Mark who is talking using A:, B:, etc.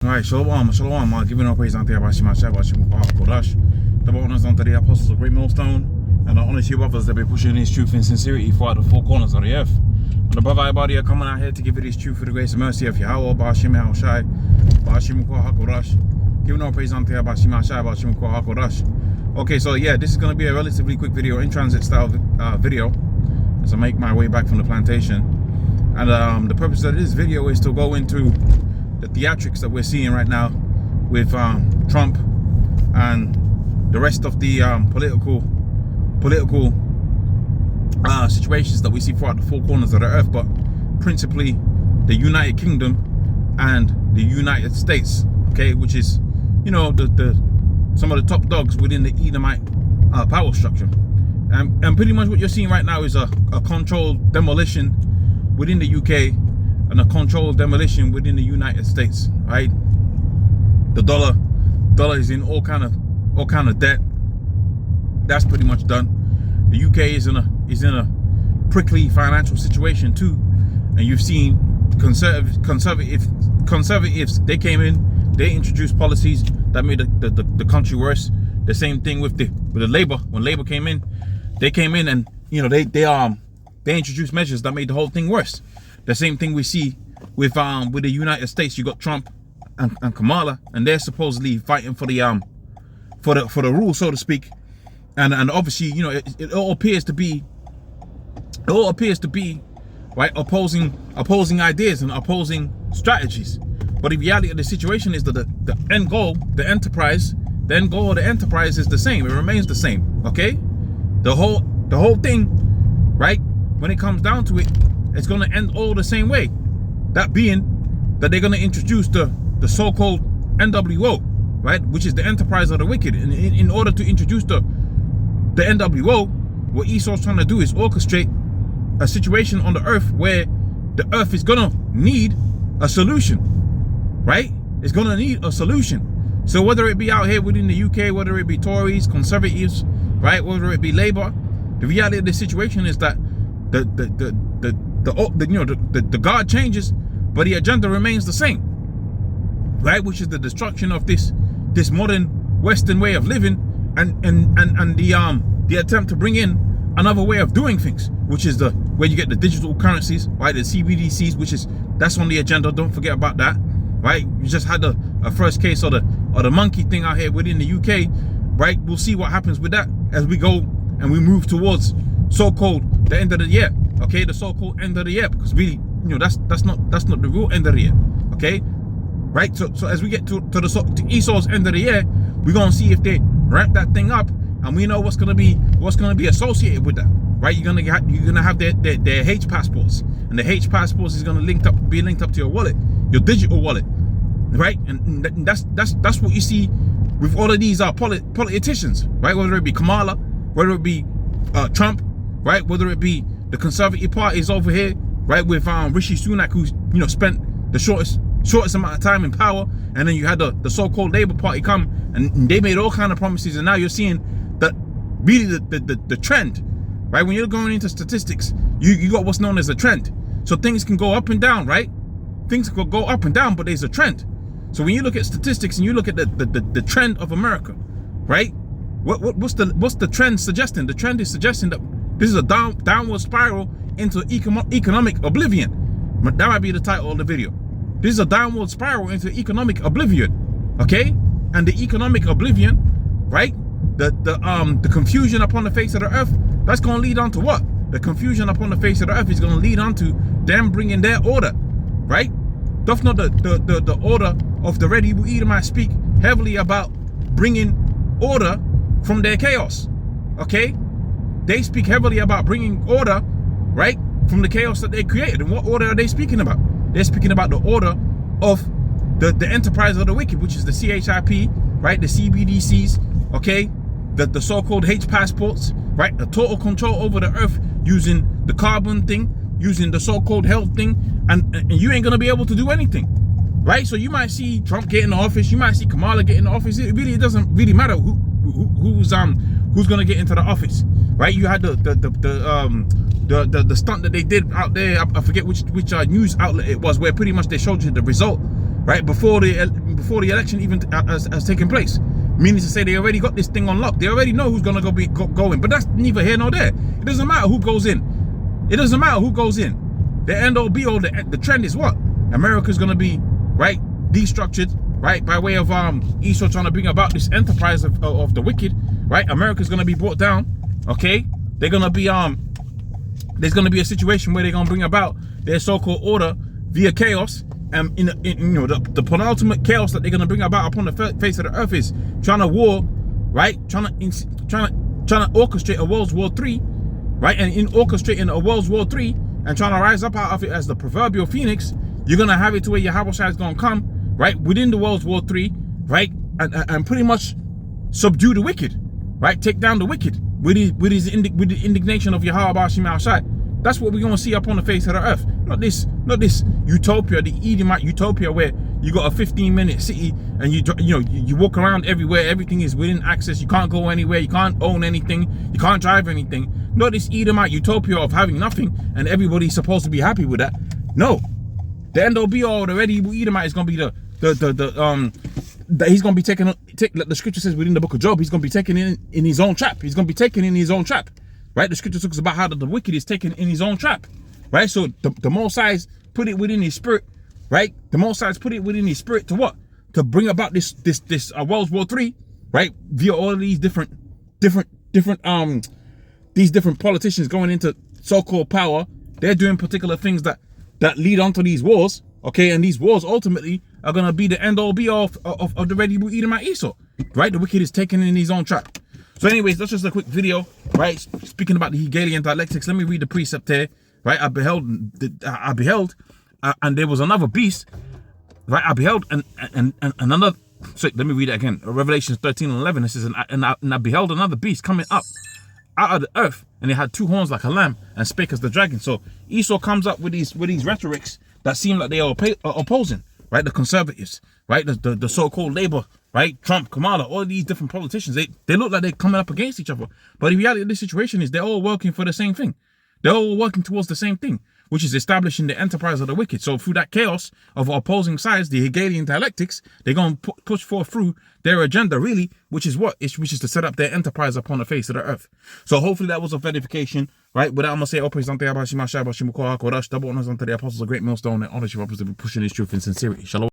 A: Alright, shalom, giving all praise unto Yahweh Shema Shabbat Shem Kodash. The honors unto the apostles of Great Millstone, and the honor to you brothers that be pushing His truth and sincerity throughout the four corners of the earth. And the brother everybody are coming out here to give you this truth for the grace and mercy of Yahweh, Ba'ashem Yahushai, Ba'ashem Kodash. Giving all praise unto Yahweh Shema Shabbat Shem Kodash. Okay, so yeah, this is going to be a relatively quick video, in transit style video, as I make my way back from the plantation. And the purpose of this video is to go into the theatrics that we're seeing right now with Trump and the rest of the political situations that we see throughout the four corners of the earth, but principally the United Kingdom and the United States, okay, which is, you know, the some of the top dogs within the Edomite power structure. And pretty much what you're seeing right now is a controlled demolition within the UK and a controlled demolition within the United States, right? The dollar is in all kind of debt. That's pretty much done. The UK is in a prickly financial situation too, and you've seen conservatives. They came in, they introduced policies that made the country worse. The same thing with the Labour. When Labour came in, and you know they introduced measures that made the whole thing worse. The same thing we see with the United States. You got Trump and Kamala, and they're supposedly fighting for the rule, so to speak. And obviously, you know, it all appears to be right, opposing ideas and opposing strategies. But the reality of the situation is that the end goal, the end goal of the enterprise is the same. It remains the same. Okay, the whole thing, right? When it comes down to it, it's going to end all the same way. That being that they're going to introduce the so-called NWO, right, which is the enterprise of the wicked. And in order to introduce the NWO, what Esau's trying to do is orchestrate a situation on the earth where the earth is going to need a solution, right? It's going to need a solution. So whether it be out here within the UK, whether it be Tories, Conservatives, right, whether it be Labour, the reality of the situation is that the guard changes, but the agenda remains the same, right? Which is the destruction of this modern Western way of living, and the attempt to bring in another way of doing things, which is where you get the digital currencies, right? The CBDCs, that's on the agenda. Don't forget about that, right? You just had a first case of the monkey thing out here within the UK, right? We'll see what happens with that as we go and we move towards so-called the end of the year. Okay, the so-called end of the year, because really, you know, that's not the real end of the year. Okay, right? So as we get to Esau's end of the year, we're gonna see if they ramp that thing up, and we know what's gonna be associated with that, right? You're gonna have their H passports, and the H passports is gonna be linked up to your wallet, your digital wallet, right? And that's what you see with all of these politicians, right? Whether it be Kamala, whether it be Trump, right? Whether it be the Conservative Party is over here, right, with Rishi Sunak, who's, you know, spent the shortest amount of time in power, and then you had the so-called Labour Party come, and they made all kind of promises, and now you're seeing that really the trend, right? When you're going into statistics, you got what's known as a trend. So things can go up and down, right? Things can go up and down, but there's a trend. So when you look at statistics and you look at the trend of America, right? What's the trend suggesting? The trend is suggesting that this is a downward spiral into economic oblivion. That might be the title of the video. This is a downward spiral into economic oblivion. Okay? And the economic oblivion, right? The confusion upon the face of the earth, that's going to lead on to what? The confusion upon the face of the earth is going to lead on to them bringing their order, right? Doth not the order of the Red Hebrew Edomite speak heavily about bringing order from their chaos? Okay? They speak heavily about bringing order, right, from the chaos that they created. And what order are they speaking about? They're speaking about the order of the enterprise of the wicked, which is the CHIP, right, the CBDCs, okay, the so-called H passports, right, the total control over the earth using the carbon thing, using the so-called health thing, and you ain't gonna be able to do anything, right? So you might see Trump get in the office, you might see Kamala get in the office. It doesn't really matter who's gonna get into the office, right? You had the stunt that they did out there. I forget which news outlet it was, where pretty much they showed you the result, right? Before the before the election even has taken place. Meaning to say they already got this thing on lock. They already know who's gonna go in. But that's neither here nor there. It doesn't matter who goes in. It doesn't matter who goes in. The end all be all. The trend is what? America's gonna be right destructured, right, by way of Esau trying to bring about this enterprise of the wicked, right? America's gonna be brought down. Okay, they're gonna be there's gonna be a situation where they're gonna bring about their so-called order via chaos. In the penultimate chaos that they're gonna bring about upon the face of the earth is trying to war, right? Trying to orchestrate a World War III, right? And in orchestrating a World War III and trying to rise up out of it as the proverbial phoenix, you're gonna have it to where your Habashai is gonna come, right, within the World War III, right, and pretty much subdue the wicked, right? Take down the wicked with the indignation of Yahweh Bashim Al-Shai. That's what we're gonna see up on the face of the earth. Not this utopia, the Edomite utopia where you got a 15-minute city and you walk around everywhere, everything is within access, you can't go anywhere, you can't own anything, you can't drive anything. Not this Edomite utopia of having nothing and everybody's supposed to be happy with that. No. The end all be all, the red evil Edomite is gonna be he's gonna be taken, like the scripture says within the book of Job, he's gonna be taken in his own trap. He's gonna be taken in his own trap. Right? The scripture talks about how the wicked is taken in his own trap. Right? So the Most High put it within his spirit, right? The Most High put it within his spirit to what? To bring about this World War III, right? Via all of these different politicians going into so-called power. They're doing particular things that lead onto these wars, okay? And these wars ultimately are gonna be the end all be all of the Red Hebrew Edomite Esau, right? The wicked is taken in his own trap. So anyways, that's just a quick video, right? Speaking about the Hegelian dialectics, let me read the precept here, right? I beheld, and there was another beast, right? I beheld, and another, sorry, let me read it again. Revelation 13:11, it says, and I beheld another beast coming up out of the earth, and it had two horns like a lamb, and spake as the dragon. So Esau comes up with these rhetorics that seem like they are opposing, right? The conservatives, right? The so-called labor, right? Trump, Kamala, all these different politicians, they look like they're coming up against each other. But the reality of this situation is they're all working for the same thing. They're all working towards the same thing, which is establishing the enterprise of the wicked. So through that chaos of opposing sides, the Hegelian dialectics, they're going to push forth through their agenda, really, which is what? Which is to set up their enterprise upon the face of the earth. So hopefully that was a verification, right? With that, I'm going to say, double honors unto the apostles, a great millstone, and honors you, brothers, to be pushing this truth in sincerity. Shalom.